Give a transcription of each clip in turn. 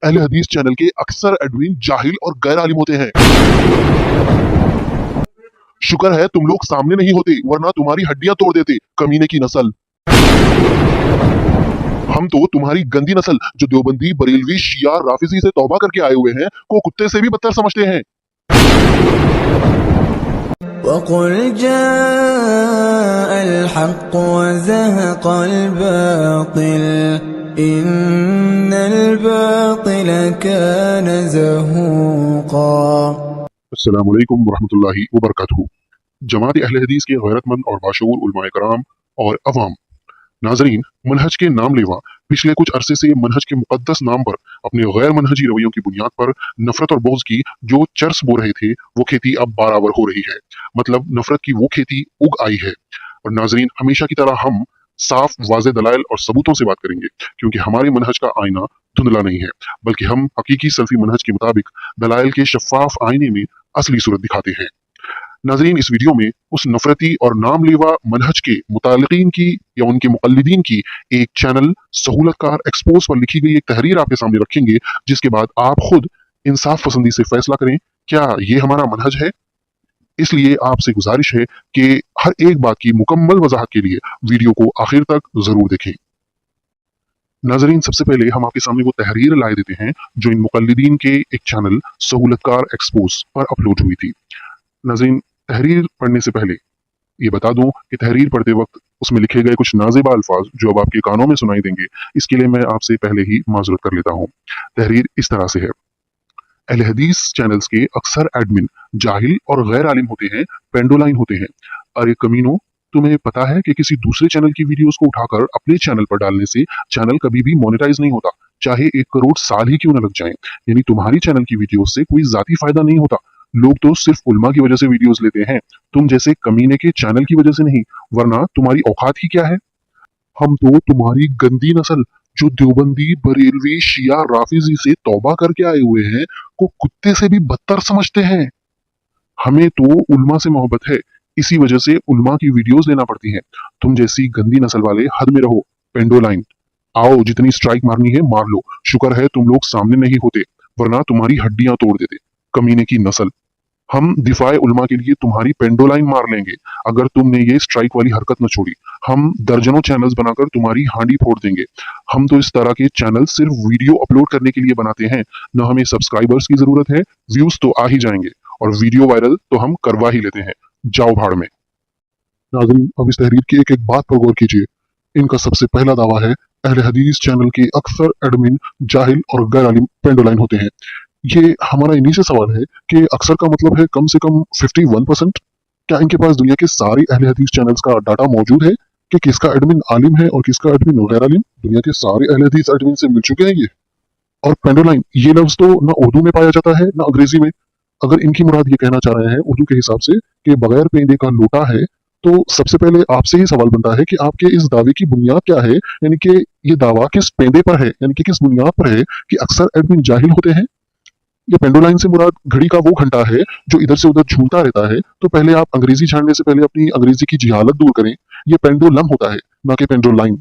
अहले हदीस चैनल के अक्सर एडमिन जाहिल और गैर आलिम होते हैं। शुक्र है तुम लोग सामने नहीं होते, वरना तुम्हारी हड्डियां तोड़ देते, कमीने की नस्ल। हम तो तुम्हारी गंदी नस्ल जो देवबंदी, बरेलवी, शिया, राफिजी से तौबा करके आए हुए हैं को कुत्ते से भी बदतर समझते हैं। وَقُلْ جَاءَ الْحَقُّ وَزَهَقَ الْبَاطِلُ إِنَّ الْبَاطِلَ كَانَ زَهُوقًا۔ अस्सलामु अलैकुम वरहमतुल्लाहि वबरकातुहू। जमात अहले हदीस के गैरतमंद और बाशऊर उलमाए कराम और अवाम नाजरीन, मनहज के नाम लेवा पिछले कुछ अरसे से मनहज के मुकद्दस नाम पर अपने गैर मनहजी रवैयों की बुनियाद पर नफरत और बोझ की जो चर्स बो रहे थे वो खेती अब बराबर हो रही है। मतलब नफरत की वो खेती उग आई है। और नाजरीन, हमेशा की तरह हम साफ वाज़े दलाइल और सबूतों से बात करेंगे, क्योंकि हमारे मनहज का आईना धुंधला नहीं है, बल्कि हम हकीकी सल्फी मनहज के मुताबिक दलाइल के शफाफ आईने में असली सूरत दिखाते हैं। नाजरीन, इस वीडियो में उस नफरती और नाम लेवा मनहज के मुतालिकीन की या उनके मुक़ल्लिदीन की एक चैनल सहूलतकार एक्सपोज पर लिखी गई एक तहरीर आपके सामने रखेंगे, जिसके बाद आप खुद इंसाफ पसंदी से फैसला करें क्या ये हमारा मनहज है। इसलिए आपसे गुजारिश है कि हर एक बात की मुकम्मल वजाहत के लिए वीडियो को आखिर तक जरूर देखें। नाजरीन, सबसे पहले हम आपके सामने वो तहरीर लाए देते हैं जो इन मुक़ल्लिदीन के एक चैनल सहूलतकार एक्सपोज पर अपलोड हुई थी। नाज़रीन, तहरीर पढ़ने से पहले ये बता दूं कि तहरीर पढ़ते वक्त उसमें लिखे गए कुछ नाज़ेबा अल्फाज जो अब आपके कानों में सुनाई देंगे, इसके लिए मैं आपसे पहले ही माजरत कर लेता हूं। तहरीर इस तरह से है। अहले हदीस चैनल्स के अक्सर एडमिन जाहिल और गैर आलिम होते हैं, पेंडोलाइन होते हैं। अरे कमीनो, तुम्हें पता है कि किसी दूसरे चैनल की वीडियोस को उठाकर अपने चैनल पर डालने से चैनल कभी भी मोनेटाइज नहीं होता, चाहे 1 करोड़ साल ही क्यों न लग जाएं। यानी तुम्हारी चैनल की वीडियोस से कोई जाती फायदा नहीं होता। लोग तो सिर्फ उल्मा की वजह से वीडियोस लेते हैं, तुम जैसे कमीने के चैनल की वजह से नहीं, वरना तुम्हारी औकात ही क्या है। हम तो तुम्हारी गंदी नस्ल जो देवबंदी, बरेलवी, शिया, राफिजी से तौबा करके आए हुए हैं को कुत्ते से भी बदतर समझते हैं। हमें तो उल्मा से मोहब्बत है, इसी वजह से उल्मा की वीडियोस लेना पड़ती हैं। तुम जैसी गंदी नस्ल वाले हद में रहो, पेंडोलाइन। आओ, जितनी स्ट्राइक मारनी है मार लो। शुक्र है तुम लोग सामने नहीं होते, वरना तुम्हारी हड्डियां तोड़ देते, कमीने की नस्ल। हम दिफाए उल्मा के लिए तुम्हारी पेंडोलाइन मार लेंगे अगर तुमने ये स्ट्राइक वाली हरकत न छोड़ी। हम दर्जनों चैनल्स बनाकर तुम्हारी हांडी फोड़ देंगे। हम तो इस तरह के चैनल सिर्फ वीडियो अपलोड करने के लिए बनाते हैं, न हमें सब्सक्राइबर्स की जरूरत है। व्यूज तो आ ही जाएंगे और वीडियो वायरल तो हम करवा ही लेते हैं। जाओ भाड़ में। नाज़रीन, अब इस तहरीर की एक एक बात पर गौर कीजिए। इनका सबसे पहला दावा है अहले हदीस चैनल के अक्सर एडमिन जाहिल और गैर आलिम पेंडोलाइन होते हैं। ये हमारा इन्हीं से सवाल है कि अक्सर का मतलब है कम से कम 51%। क्या इनके पास दुनिया के सारे अहले हदीस चैनल्स का डाटा मौजूद है कि किसका एडमिन आलिम है और किसका एडमिन गैर आलिम? दुनिया के सारे अहले हदीस एडमिन से मिल चुके हैं ये। और पेंडोलाइन ये लफ्ज तो ना उर्दू में पाया जाता है ना अंग्रेजी में। अगर इनकी मुराद ये कहना चाह रहे हैं उर्दू के हिसाब से कि बगैर पेंदे का लोटा है, तो सबसे पहले आपसे ही सवाल बनता है कि आपके इस दावे की बुनियाद क्या है। यानी कि ये दावा किस पेंदे पर है, यानी कि किस बुनियाद पर है कि अक्सर एडमिन जाहिल होते हैं। ये पेंडोलाइन से मुराद घड़ी का वो घंटा है जो इधर से उधर झूलता रहता है। तो पहले आप अंग्रेजी जानने से पहले अपनी अंग्रेजी की जिहालत दूर करें। ये पेंडोलम होता है, ना कि पेंडोलाइन।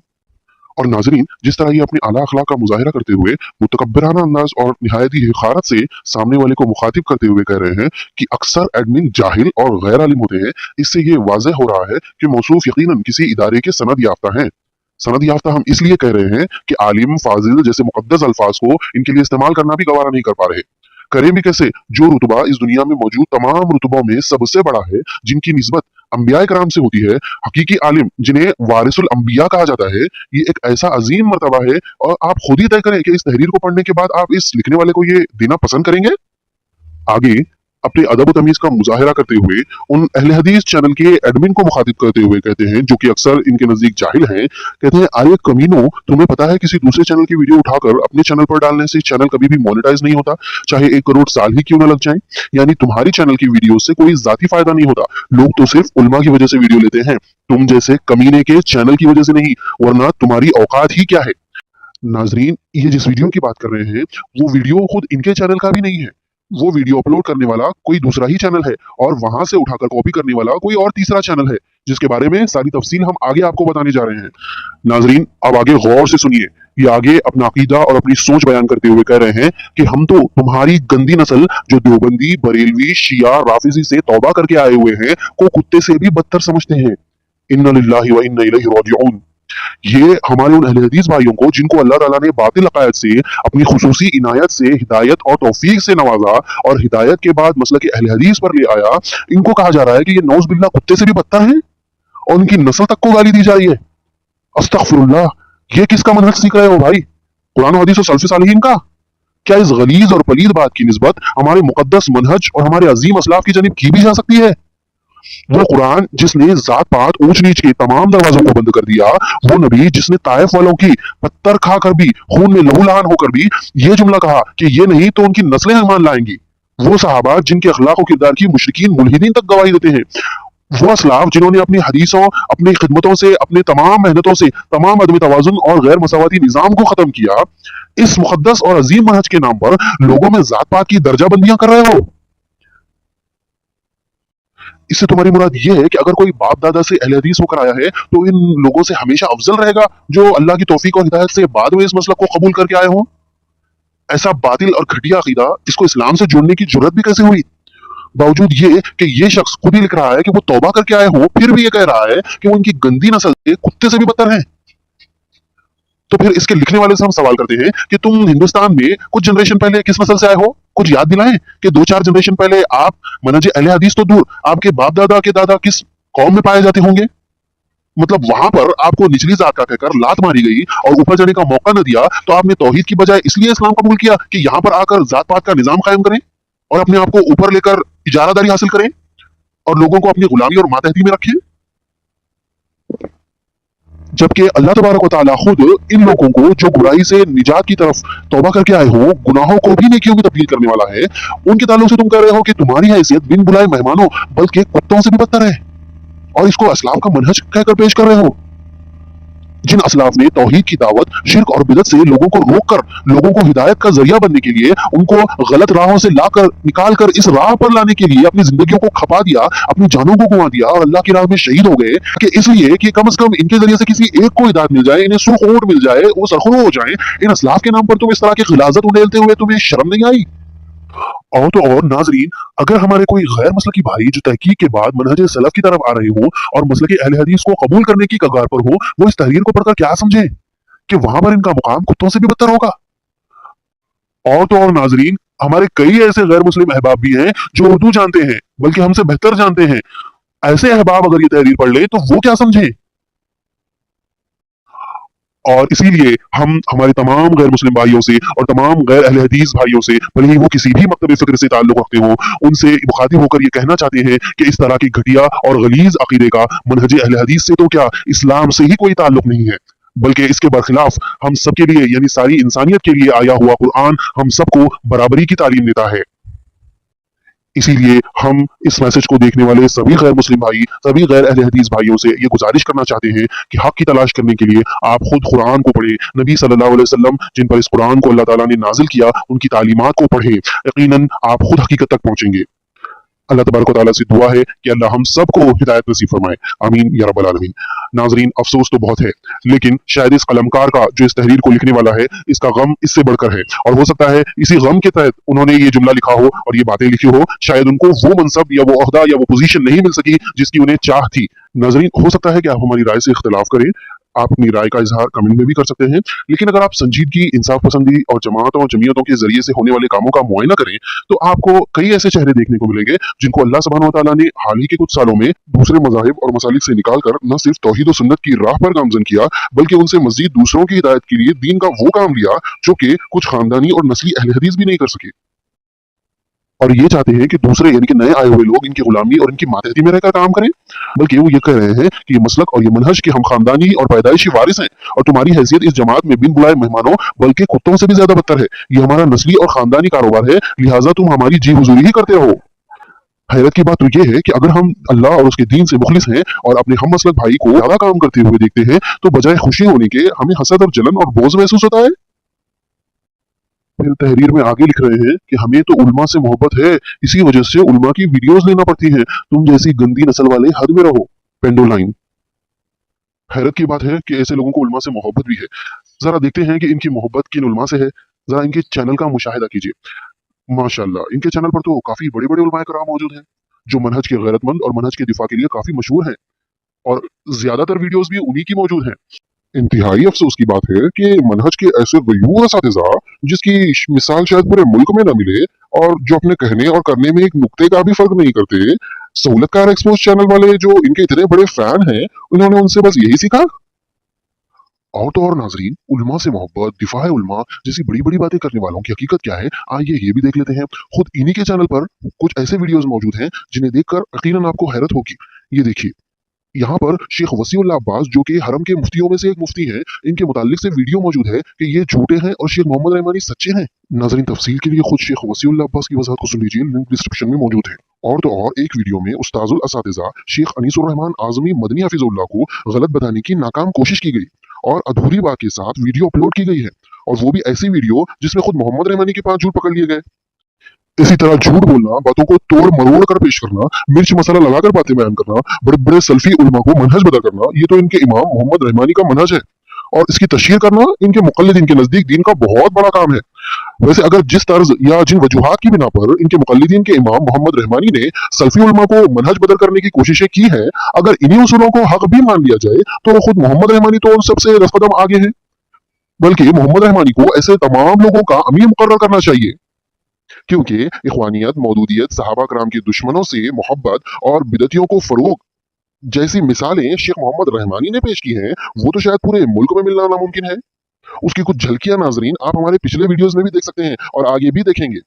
और नाजरीन, जिस तरह ये अपने आला अखलाक का मुजाहिरा करते हुए मुतकब्बिराना अंदाज और निहायत ही हिकारत से सामने वाले को मुखातिब करते हुए कह रहे हैं कि अक्सर एडमिन जाहिल और गैर आलिम होते हैं, इससे ये वाज़ेह हो रहा है कि मौसूफ यकीनन किसी इदारे के सनद याफ्ता हैं। सनद याफ्ता हम इसलिए कह रहे हैं कि आलिम, फाजिल जैसे मुकद्दस अल्फाज को इनके लिए इस्तेमाल करना भी गवारा नहीं कर पा रहे। करें भी कैसे, जो रुतबा इस दुनिया में मौजूद तमाम रुतबों में सबसे बड़ा है, जिनकी निस्बत अंबिया कराम से होती है। हकीकी आलिम जिन्हें वारिसुल अंबिया कहा जाता है, ये एक ऐसा अजीम मर्तबा है। और आप खुद ही तय करें कि इस तहरीर को पढ़ने के बाद आप इस लिखने वाले को ये देना पसंद करेंगे। आगे अपने अदब तमीज का मुजाहिरा करते हुए उन अहले हदीस चैनल के एडमिन को मुखातिब करते हुए कहते हैं, जो कि अक्सर इनके नजदीक जाहिल हैं, कहते हैं अरे कमीनो, तुम्हें पता है किसी दूसरे चैनल की वीडियो उठाकर अपने चैनल पर डालने से चैनल कभी भी मोनेटाइज नहीं होता, चाहे 1 करोड़ साल ही क्यों न लग जाएं। यानी तुम्हारी चैनल की वीडियो से कोई जाती फायदा नहीं होता। लोग तो सिर्फ उल्मा की वजह से वीडियो लेते हैं, तुम जैसे कमीने के चैनल की वजह से नहीं, वरना तुम्हारी औकात ही क्या है। नाजरीन, ये जिस वीडियो की बात कर रहे हैं वो वीडियो खुद इनके चैनल का भी नहीं है। वो वीडियो अपलोड करने वाला कोई दूसरा ही चैनल है और वहां से उठाकर कॉपी करने वाला कोई और तीसरा चैनल है। जिसके बारे में सारी तफसील हम आगे आपको बताने जा रहे हैं। नाजरीन, अब आगे गौर से सुनिए। ये आगे अपना अकीदा और अपनी सोच बयान करते हुए कह रहे हैं कि हम तो तुम्हारी गंदी नस्ल जो देवबंदी, बरेलवी, शिया, राफिजी से तौबा करके आए हुए हैं को कुत्ते से भी बदतर समझते हैं। इन्ना लिल्लाहि व इन्ना इलैहि राजिऊन। ये हमारे उन अहले हदीस भाइयों को जिनको अल्लाह ताला ने बातिल अकायद से अपनी खुसूसी इनायत से हिदायत और तौफीक से नवाजा और हिदायत के बाद मसलक अहले हदीस पर ले आया, इनको कहा जा रहा है कि ये नौज बिल्ला कुत्ते से भी बदतर हैं और उनकी नस्ल तक को गाली दी जा रही है। अस्तगफिरुल्लाह, ये किसका मनहज सीख रहे हो भाई? कुरान और हदीस और सल्फ़े सालिहीन का? क्या इस गलीज और पलीद बात की निस्बत हमारे मुकद्दस मनहज और हमारे अजीम असलाफ की जनिब की भी जा सकती है? वो कुरान जिसने जात पात ऊंच नीच के तमाम दरवाजों को बंद कर दिया, वो नबी जिसने ताइफ वालों की पत्थर खाकर भी, खून में लहूलुहान होकर भी ये जुमला कहा कि ये नहीं तो उनकी नस्लें ईमान लाएंगी, वो सहाबा जिनके अखलाक और किरदार की मुशरिकीन मुल्हिदीन तक गवाही देते हैं, वो असलाफ जिन्होंने अपनी हदीसों, अपनी खिदमतों से, अपनी तमाम मेहनतों से तमाम अदम तवाजुन और गैर मसावती निजाम को खत्म किया, इस मुकद्दस और अजीम मनहज के नाम पर लोगों में जात पात की दर्जा बंदियां कर रहे हो। इससे तुम्हारी मुराद ये है कि अगर कोई बाप दादा से अहले हदीस होकर आया है तो इन लोगों से हमेशा अफजल रहेगा जो अल्लाह की तौफीक और हिदायत से बाद में इस मसलक को कबूल करके आए हों? ऐसा बातिल और घटिया अकीदा इसको इस्लाम से जोड़ने की जरूरत भी कैसे हुई? बावजूद ये कि ये शख्स खुद ही लिख रहा है कि वो तौबा करके आए हो, फिर भी ये कह रहा है कि वो उनकी गंदी नस्ल के कुत्ते से भी बदतर हैं। तो फिर इसके लिखने वाले से हम सवाल करते हैं कि तुम हिंदुस्तान में कुछ जनरेशन पहले किस नस्ल से आए हो? कुछ याद दिलाएं कि 2-4 जनरेशन पहले आप मनहज अहले हदीस तो दूर, आपके बाप दादा के दादा किस कौम में पाए जाते होंगे? मतलब वहां पर आपको निचली जात का कहकर लात मारी गई और ऊपर जाने का मौका न दिया, तो आपने तौहीद की बजाय इसलिए इस्लाम कबूल किया कि यहाँ पर आकर जात पात का निजाम कायम करें और अपने आप को ऊपर लेकर इजारादारी हासिल करें और लोगों को अपनी गुलामी और मातहती में रखें, जबकि अल्लाह तबारक व तआला खुद इन लोगों को जो बुराई से निजात की तरफ तौबा करके आए हो, गुनाहों को भी नेकियों में तब्दील करने वाला है, उनके ताल्लुक से तुम कह रहे हो कि तुम्हारी हैसियत बिन बुलाए मेहमानों बल्कि कुत्तों से भी बदतर है और इसको असलाफ का मनहज कहकर पेश कर रहे हो। जिन असलाफ ने तौहीद की दावत, शिर्क और बिदअत से लोगों को रोककर लोगों को हिदायत का जरिया बनने के लिए, उनको गलत राहों से लाकर निकाल कर इस राह पर लाने के लिए अपनी जिंदगियों को खपा दिया, अपनी जानों को गंवा दिया और अल्लाह की राह में शहीद हो गए कि इसलिए कि कम से कम इनके जरिए से किसी एक को हिदायत मिल जाए, इन्हें सुरखोर मिल जाए, वो सरखुर हो जाए, इन असलाफ के नाम पर तुम इस तरह की गिलाजत उड़ेलते हुए तुम्हें शर्म नहीं आई? और तो और नाजरीन, अगर हमारे कोई गैर मसलकी भाई जो तहकीक के बाद मनहज सलफ की तरफ आ रहे हो और मसलक अहले हदीस को कबूल करने की कगार पर हो, वो इस तहरीर को पढ़कर क्या समझे कि वहां पर इनका मुकाम कुत्तों से भी बदतर होगा। और तो और नाजरीन, हमारे कई ऐसे गैर मुस्लिम अहबाब भी हैं जो उर्दू जानते हैं, बल्कि हमसे बेहतर जानते हैं। ऐसे अहबाब अगर ये तहरीर पढ़ ले तो वो क्या समझे? और इसीलिए हम हमारे तमाम गैर मुस्लिम भाइयों से और तमाम गैर अहले हदीस भाइयों से, भले ही वो किसी भी मकतब फिक्र से ताल्लुक रखते हो, उनसे मुखातिब होकर ये कहना चाहते हैं कि इस तरह की घटिया और गलीज अकीदे का मनहज अहले हदीस से तो क्या इस्लाम से ही कोई ताल्लुक नहीं है, बल्कि इसके बरखिलाफ हम सबके लिए यानी सारी इंसानियत के लिए आया हुआ कुरान हम सबको बराबरी की तालीम देता है। इसीलिए हम इस मैसेज को देखने वाले सभी गैर मुस्लिम भाई, सभी गैर अहले हदीस भाइयों से ये गुजारिश करना चाहते हैं कि हक की तलाश करने के लिए आप खुद कुरान को पढ़ें, नबी सल्लल्लाहु अलैहि वसल्लम जिन पर इस कुरान को अल्लाह ताला ने नाजिल किया उनकी तालीमात को पढ़ें। यकीनन आप खुद हकीकत तक पहुंचेंगे। अल्लाह तबारक व तआला से दुआ है कि अल्लाह हम सबको हिदायत नसीब फरमाए, आमीन या रब्बल आलमीन। नाजरीन, अफसोस तो बहुत है, लेकिन शायद इस कलमकार का जो इस तहरीर को लिखने वाला है, इसका गम इससे बढ़कर है और हो सकता है इसी गम के तहत उन्होंने ये जुमला लिखा हो और ये बातें लिखी हो। शायद उनको वो मनसब या वो ओहदा या वो पोजीशन नहीं मिल सकी जिसकी उन्हें चाह थी। नाजरीन, हो सकता है कि आप हमारी राय से इख्तिलाफ करें, आप अपनी राय का इजहार कमेंट में भी कर सकते हैं, लेकिन अगर आप संजीदगी, इंसाफ पसंदी और जमातों और जमीयतों के जरिए से होने वाले कामों का मुआयना करें तो आपको कई ऐसे चेहरे देखने को मिलेंगे जिनको अल्लाह सुब्हानहू व तआला ने हाल ही के कुछ सालों में दूसरे मज़ाहिब और मसालिक से निकालकर न सिर्फ तौहीद और सुन्नत की राह पर गामजन किया, बल्कि उनसे मजीद दूसरों की हिदायत के लिए दीन का वो काम लिया जो कि कुछ खानदानी और नस्ली अहले हदीस भी नहीं कर सके। और ये चाहते हैं कि दूसरे यानी कि नए आए हुए लोग इनकी गुलामी और इनकी मातहती में रहकर काम करें, बल्कि वो ये कह रहे हैं कि ये मसलक और ये मनहज के हम खानदानी और पैदाइशी वारिस हैं और तुम्हारी हैसियत इस जमात में बिन बुलाए मेहमानों बल्कि कुत्तों से भी ज्यादा बदतर है। ये हमारा नस्ली और खानदानी कारोबार है, लिहाजा तुम हमारी जी हुजूरी ही करते हो। हैरत की बात तो ये है कि अगर हम अल्लाह और उसके दीन से मुखलिस हैं और अपने हम मसलक भाई को ज्यादा काम करते हुए देखते हैं तो बजाय खुशी होने के हमें हसद और जलन और बोझ महसूस होता है। फिर तहरीर में आगे लिख रहे हैं कि हमें तो उल्मा से मोहब्बत है, इसी वजह से उल्मा की वीडियोस लेना पड़ती हैं, तुम जैसी गंदी नस्ल वाले हद में रहो। पेंडोलाइन। हैरत की बात है कि ऐसे लोगों को उलमा से मोहब्बत भी है। जरा देखते हैं कि इनकी मोहब्बत किन उलमा से है। जरा इनके चैनल का मुशाहिदा कीजिए। माशाल्लाह, इनके चैनल पर तो काफी बड़े बड़े उलमाए कराम मौजूद हैं जो मनहज के गैरतमंद और मनहज के दिफा के लिए काफी मशहूर हैं, और ज्यादातर वीडियोस भी उन्हीं की मौजूद हैं। इंतहाई अफसोस की बात है कि मनहज के ऐसे गयूर असातिज़ा जिसकी मिसाल शायद पूरे मुल्क में न मिले, और जो अपने कहने और करने में एक नुक्ते का भी फर्क नहीं करते, सहूलतकार एक्सपोज चैनल वाले जो इनके इतने बड़े फैन हैं, उन्होंने उनसे बस यही सीखा। और तो और नाजरीन, उलमा से मोहब्बत, दिफाए उलमा जैसी बड़ी बड़ी बातें करने वालों की हकीकत क्या है, आइए ये भी देख लेते हैं। खुद इन्हीं के चैनल पर कुछ ऐसे वीडियोस मौजूद हैं जिन्हें देखकर यकीनन आपको हैरत होगी। ये देखिए, यहाँ पर शेख वसीउल्लाह अब्बास जो कि हरम के मुफ्तियों में से एक मुफ्ती हैं, इनके मुतालिक से वीडियो मौजूद है कि ये झूठे हैं और शेख मोहम्मद रहमानी सच्चे हैं। नाज़रीन, तफसील के लिए खुद शेख वसीउल्लाह अब्बास की वजाहत को सुन लीजिए, लिंक डिस्क्रिप्शन में मौजूद है। और तो और एक वीडियो में उस्ताजुल असातिज़ा शेख अनीसुर रहमान आज़मी मदनी हफिजुल्लाह को गलत बताने की नाकाम कोशिश की गई और अधूरी बात के साथ वीडियो अपलोड की गई है, और वो भी ऐसी वीडियो जिसमें खुद मोहम्मद रहमानी के 5 झूठ पकड़ लिए गए। इसी तरह झूठ बोलना, बातों को तोड़ मरोड़ कर पेश करना, मिर्च मसाला लगाकर बातें बयान करना, बड़े बड़े सल्फी उलमा को मनहज बदल करना, ये तो इनके इमाम मोहम्मद रहमानी का मनहज है, और इसकी तशहीर करना इनके मुक़ल्लिदीन के नजदीक दीन का बहुत बड़ा काम है। वैसे अगर जिस तर्ज या जिन वजूहात की बिना पर इनके मुक़ल्लिदीन के इमाम मोहम्मद रहमानी ने सल्फी उलमा को मनहज बदल करने की कोशिशें की है, अगर इन्हीं उसूलों को हक भी मान लिया जाए तो वो खुद मोहम्मद रहमानी तो उन सबसे 10 कदम आगे है। बल्कि मोहम्मद रहमानी को ऐसे तमाम लोगों का अमीर मुकर्रर करना चाहिए, क्योंकि इख्वानियत, मौदूदियत, सहाबा कराम के दुश्मनों से मोहब्बत और बिदतियों को फरोग जैसी मिसालें शेख मोहम्मद रहमानी ने पेश की हैं, वो तो शायद पूरे मुल्क में मिलना नामुमकिन है। उसकी कुछ झलकियां नाजरीन आप हमारे पिछले वीडियोस में भी देख सकते हैं और आगे भी देखेंगे।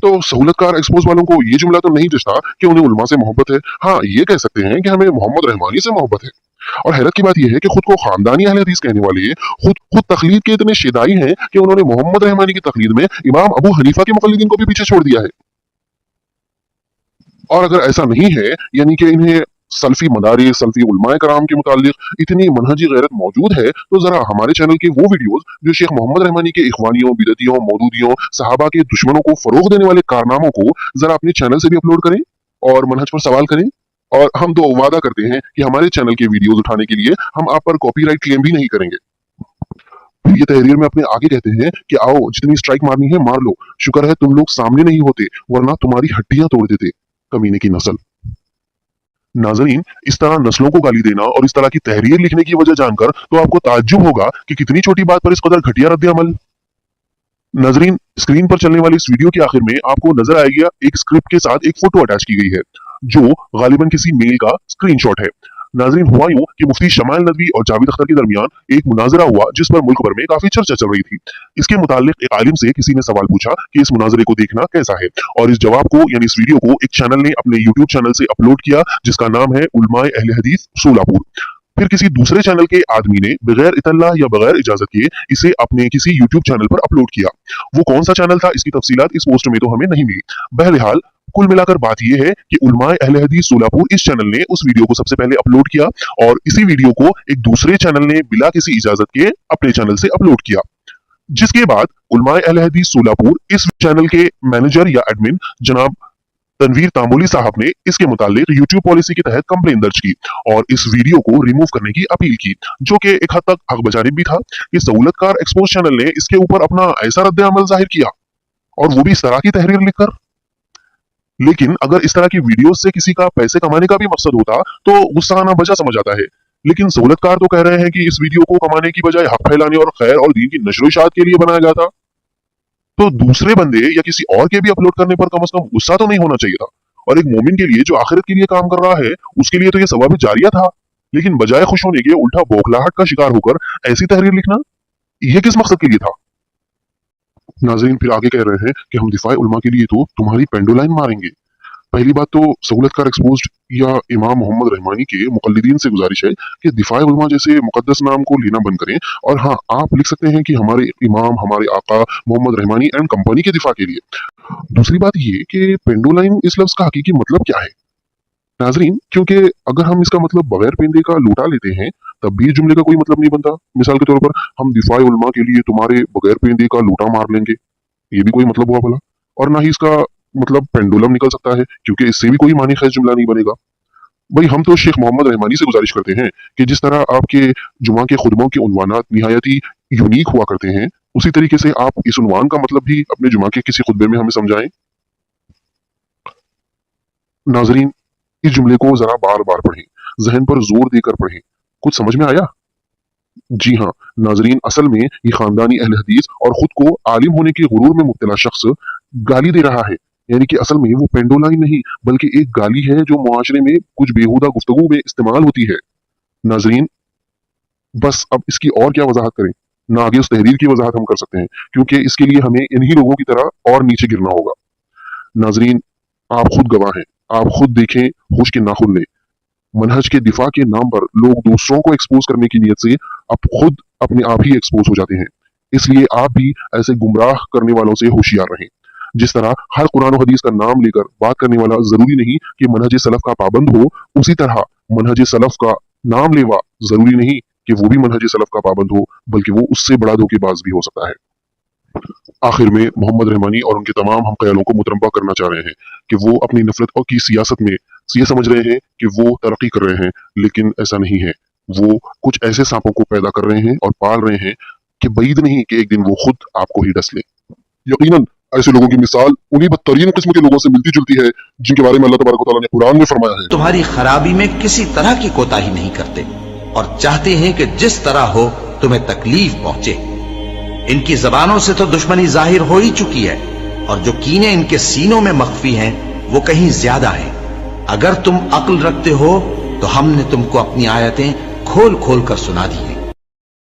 तो सहूलतकार एक्सपोज वालों को ये जुमला तो नहीं जचता कि उन्हें उलमा से मोहब्बत है। हाँ, ये कह सकते हैं कि हमें मोहम्मद रहमानी से मोहब्बत है। और हैरत की बात यह है कि खुद को खानदानी अहले हदीस कहने वाले खुद तकलीद के इतने शेदाई हैं कि उन्होंने मोहम्मद रहमानी की तकलीद में इमाम अबू हनीफा के मुक़ल्लिदीन को भी पीछे छोड़ दिया है। और अगर ऐसा नहीं है, यानी कि इन्हें सल्फी मदारिस, सल्फी उलमाए कराम के मुतालिक इतनी मनहजी गैरत मौजूद है, तो जरा हमारे चैनल के वो वीडियोस जो शेख मोहम्मद रहमानी के इख्वानियों, बिदतियों, मौदूदियों, सहाबा के दुश्मनों को फरोग देने वाले कारनामों को जरा अपने चैनल से भी अपलोड करें और मनहज पर सवाल करें। और हम तो वादा करते हैं कि हमारे चैनल के वीडियोस उठाने के लिए हम आप पर कॉपीराइट क्लेम भी नहीं करेंगे। फिर ये तहरीर में अपने आगे कहते हैं कि आओ, जितनी स्ट्राइक मारनी है मार लो, शुक्र है तुम लोग सामने नहीं होते, वरना तुम्हारी हड्डियां तोड़ देते, कमीने की नस्ल। नाजरीन, इस तरह नस्लों को गाली देना और इस तरह की तहरीर लिखने की वजह जानकर तो आपको ताज्जुब होगा कि कितनी छोटी बात पर इस कदर घटिया रद्द अमल। नाजरीन, स्क्रीन पर चलने वाली इस वीडियो के आखिर में आपको नजर आएगा एक स्क्रिप्ट के साथ एक फोटो अटैच की गई है, जो गालिबन किसी मेल का स्क्रीनशॉट है। नाजरीन, हुआ यूं कि मुफ्ती शमाइल नदवी और जावेद अख्तर के दरमियान एक मुनाजरा हुआ जिस पर मुल्क भर में काफी चर्चा चल रही थी। इसके मुतालिक एक आलिम से किसी ने सवाल पूछा कि इस मुनाजरे को देखना कैसा है, और इस जवाब को यानी इस वीडियो को एक चैनल ने अपने यूट्यूब चैनल से अपलोड किया जिसका नाम है उलमाए अहले हदीस सोलापुर। फिर किसी दूसरे चैनल के आदमी ने बगैर इतला या बगैर इजाजत के इसे अपने किसी यूट्यूब चैनल पर अपलोड किया। वो कौन सा चैनल था, इसकी तफसीलात इस पोस्ट में तो हमें नहीं मिली। बहरहाल, कुल मिलाकर बात यह है कि उलमाए अहले हदीस सोलापुर इस चैनल ने उस वीडियो को सबसे पहले अपलोड किया, और इसी वीडियो को एक दूसरे चैनल ने बिला किसी इजाजत के अपने चैनल से अपलोड किया, जिसके बाद उलमाए अहले हदीस सोलापुर इस चैनल के मैनेजर या एडमिन जनाब तनवीर तामोली साहब ने इसके मुतालिक यूट्यूब पॉलिसी के तहत कंप्लेन दर्ज की और इस वीडियो को रिमूव करने की अपील की, जो कि एक हद तक हक बजानिब भी था कि सहूलतकार एक्सपोज चैनल ने इसके ऊपर अपना ऐसा रद्द अमल जाहिर किया, और वो भी इस तरह की तहरीर लिखकर। लेकिन अगर इस तरह की वीडियो से किसी का पैसे कमाने का भी मकसद होता तो गुस्सा आना वजह समझ आता है, लेकिन सहूलतकार तो कह रहे हैं कि इस वीडियो को कमाने की बजाय हक फैलाने और खैर और दीन की नशर इशाअत के लिए बनाया गया था, तो दूसरे बंदे या किसी और के भी अपलोड करने पर कम से कम गुस्सा तो नहीं होना चाहिए था। और एक मोमिन के लिए जो आखिरत के लिए काम कर रहा है, उसके लिए तो यह सवाब जारिया था, लेकिन बजाय खुश होने के उल्टा बौखलाहट का शिकार होकर ऐसी तहरीर लिखना, यह किस मकसद के लिए था। नाज़रीन, फिर आगे कह रहे हैं कि हम दिफाए उलमा के लिए तो तुम्हारी पेंडोलाइन मारेंगे। पहली बात तो सहूलतकार एक्सपोज्ड या इमाम मोहम्मद रहमानी के मुक़ल्लिदीन से गुजारिश है कि दिफाए उलमा जैसे मुक़द्दस नाम को लेना बंद करें, और हाँ, आप लिख सकते हैं कि हमारे इमाम, हमारे आका मोहम्मद रहमानी एंड कंपनी के दिफा के लिए। दूसरी बात ये कि पेंडोलाइन इस लफ्ज़ का हकीकी मतलब क्या है नाजरीन, क्योंकि अगर हम इसका मतलब बगैर पेंदे का लूटा लेते हैं तब भी जुमले का कोई मतलब नहीं बनता। मिसाल के तौर पर हम दिफाए उलमा के लिए तुम्हारे बगैर पेंदे का लूटा मार लेंगे, ये भी कोई मतलब हुआ भला। और ना ही इसका मतलब पेंडुलम निकल सकता है, क्योंकि इससे भी कोई मानी खैज जुमला नहीं बनेगा। भाई हम तो शेख मोहम्मद रहमानी से गुजारिश करते हैं कि जिस तरह आपके जुमा के खुतबों के उन्वानात निहायत ही यूनिक हुआ करते हैं, उसी तरीके से आप इस उन्वान का मतलब भी अपने जुमा के किसी खुतबे में हमें समझाएं। नाजरीन, इस जुमले को जरा बार बार पढ़ें, जहन पर जोर देकर पढ़ें। कुछ समझ में आया? जी हाँ नाजरीन, असल में ये खानदानी अहले हदीस और खुद को आलिम होने के गुरूर में मुब्तला शख्स गाली दे रहा है। यानी कि असल में वो पेंडोलाई नहीं बल्कि एक गाली है जो मुआशरे में कुछ बेहुदा गुफ्तगू में इस्तेमाल होती है। नाजरीन, बस अब इसकी और क्या वजाहत करें, ना आगे उस तहरीर की वजाहत हम कर सकते हैं, क्योंकि इसके लिए हमें इन्हीं लोगों की तरह और नीचे गिरना होगा। नाजरीन, आप खुद गवाह हैं, आप खुद देखें, होश के नाखुन लें। मनहज के दिफा के नाम पर लोग दूसरों को एक्सपोज करने की नीयत से अब खुद अपने आप ही एक्सपोज हो जाते हैं। इसलिए आप भी ऐसे गुमराह करने वालों से होशियार रहें। जिस तरह हर कुरान और हदीस का नाम लेकर बात करने वाला जरूरी नहीं कि मनहज सलफ का पाबंद हो, उसी तरह मनहज सलफ का नाम लेवा जरूरी नहीं कि वो भी मनहज सलफ का पाबंद हो, बल्कि वो उससे बड़ा धोखेबाज भी हो सकता है। आखिर में मोहम्मद रहमानी और उनके तमाम हम ख्यालों को मुतरब्बा करना चाह रहे हैं कि वो अपनी नफरत की सियासत में ये समझ रहे हैं कि वो तरक्की कर रहे हैं, लेकिन ऐसा नहीं है। वो कुछ ऐसे सांपों को पैदा कर रहे हैं और पाल रहे हैं कि बईद नहीं कि एक दिन वो खुद आपको ही डस ले। यकीनन ऐसे लोगों की मिसाल उन्हीं बदतरीन किस्म के लोगों से मिलती जुलती है जिनके बारे में अल्लाह तबारक व तआला ने कुरान में फरमाया है, तुम्हारी खराबी में किसी तरह की कोताही नहीं करते और चाहते हैं कि जिस तरह हो तुम्हें तकलीफ पहुंचे। इनकी जबानों से तो दुश्मनी जाहिर हो ही चुकी है और जो कीने इनके सीनों में मख्फी हैं वो कहीं ज्यादा हैं। अगर तुम अक्ल रखते हो तो हमने तुमको अपनी आयतें खोल खोल कर सुना दी हैं।